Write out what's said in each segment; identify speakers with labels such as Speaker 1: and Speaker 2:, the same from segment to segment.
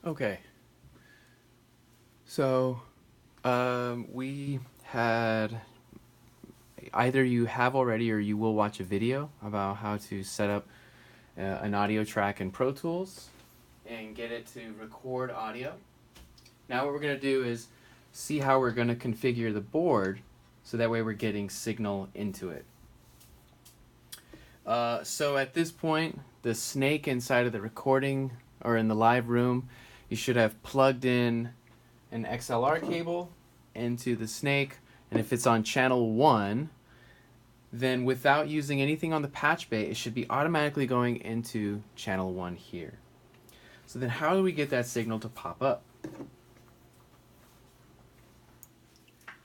Speaker 1: Okay, so we had either you have already or you will watch a video about how to set up an audio track in Pro Tools and get it to record audio. Now what we're going to do is see how we're going to configure the board so that way we're getting signal into it. So at this point, the snake inside of the recording or in the live room, you should have plugged in an XLR cable into the snake, and if it's on channel 1, then without using anything on the patch bay, it should be automatically going into channel 1 here. So then how do we get that signal to pop up?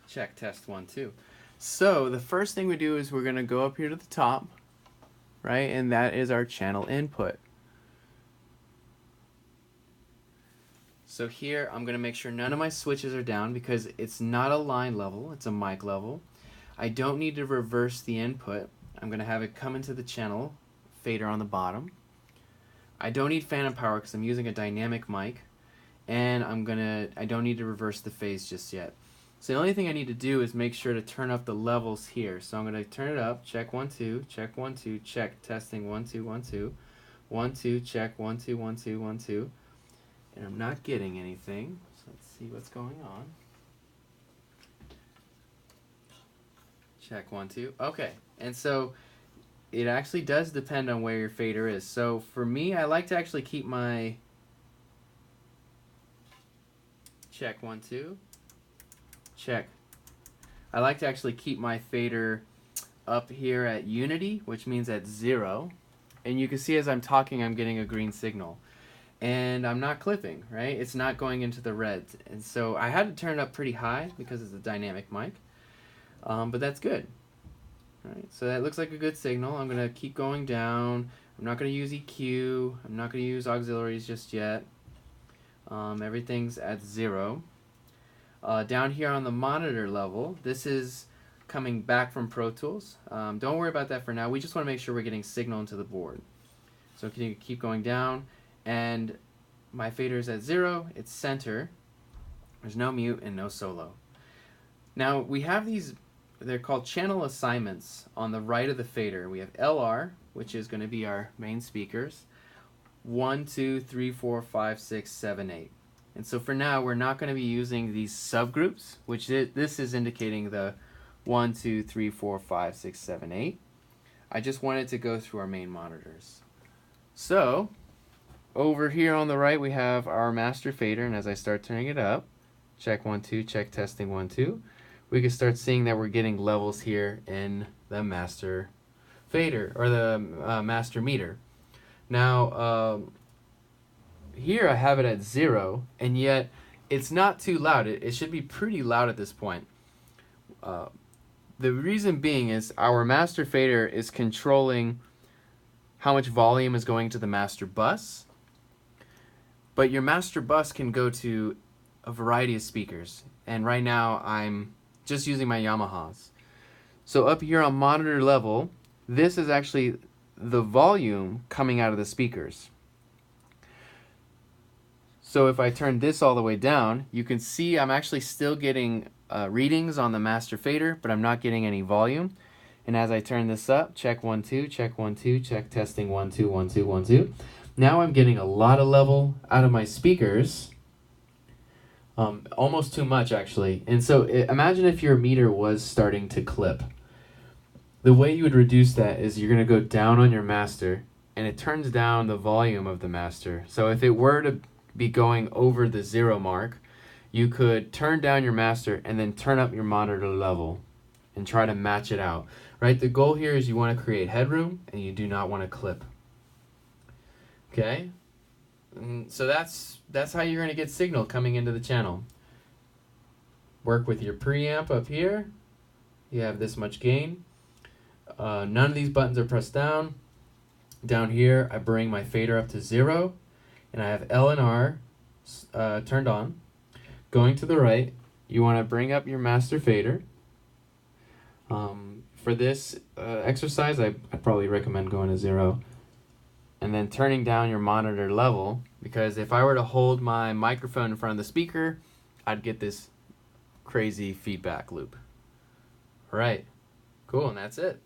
Speaker 1: Check, test 1, 2. So the first thing we do is we're going to go up here to the top, right, and that is our channel input. So here I'm going to make sure none of my switches are down because it's not a line level, it's a mic level. I don't need to reverse the input. I'm going to have it come into the channel fader on the bottom. I don't need phantom power because I'm using a dynamic mic, and I don't need to reverse the phase just yet. So the only thing I need to do is make sure to turn up the levels here. So I'm going to turn it up, check 1 2, check 1 2, check, testing 1 2 1 2, 1 2, check 1 2 1 2 1 2. And I'm not getting anything, so let's see what's going on. Check 1 2. Okay, and so it actually does depend on where your fader is. So for me, I like to actually keep my check 1 2, check. I like to actually keep my fader up here at unity, which means at 0. And you can see as I'm talking, I'm getting a green signal. And I'm not clipping, right? It's not going into the reds. And so I had to turn it up pretty high because it's a dynamic mic, but that's good. All right, so that looks like a good signal. I'm going to keep going down. I'm not going to use EQ. I'm not going to use auxiliaries just yet. Everything's at 0. Down here on the monitor level, this is coming back from Pro Tools. Don't worry about that for now. We just want to make sure we're getting signal into the board. So can you keep going down? And my fader is at 0, it's center, there's no mute and no solo. Now we have these, they're called channel assignments on the right of the fader. We have LR, which is going to be our main speakers, 1 2 3 4 5 6 7 8. And so for now we're not going to be using these subgroups, which this is indicating the 1 2 3 4 5 6 7 8. I just wanted to go through our main monitors. So over here on the right we have our master fader, and as I start turning it up, check 1 2, check, testing 1 2, we can start seeing that we're getting levels here in the master fader, or the master meter. Now here I have it at 0, and yet it's not too loud. It should be pretty loud at this point. The reason being is our master fader is controlling how much volume is going to the master bus. But your master bus can go to a variety of speakers. And right now I'm just using my Yamahas. So up here on monitor level, this is actually the volume coming out of the speakers. So if I turn this all the way down, you can see I'm actually still getting readings on the master fader, but I'm not getting any volume. And as I turn this up, check 1 2, check 1 2, check, testing 1 2 1 2 1 2. Now I'm getting a lot of level out of my speakers, almost too much actually. And so imagine if your meter was starting to clip. The way you would reduce that is you're going to go down on your master, and it turns down the volume of the master. So if it were to be going over the 0 mark, you could turn down your master and then turn up your monitor level and try to match it out. Right? The goal here is you want to create headroom and you do not want to clip. Okay, and so that's how you're going to get signal coming into the channel. Work with your preamp up here. You have this much gain. None of these buttons are pressed down. Down here, I bring my fader up to 0, and I have L and R turned on. Going to the right, you want to bring up your master fader. For this exercise, I'd probably recommend going to 0. and then turning down your monitor level, because if I were to hold my microphone in front of the speaker, I'd get this crazy feedback loop. All right, cool, and that's it.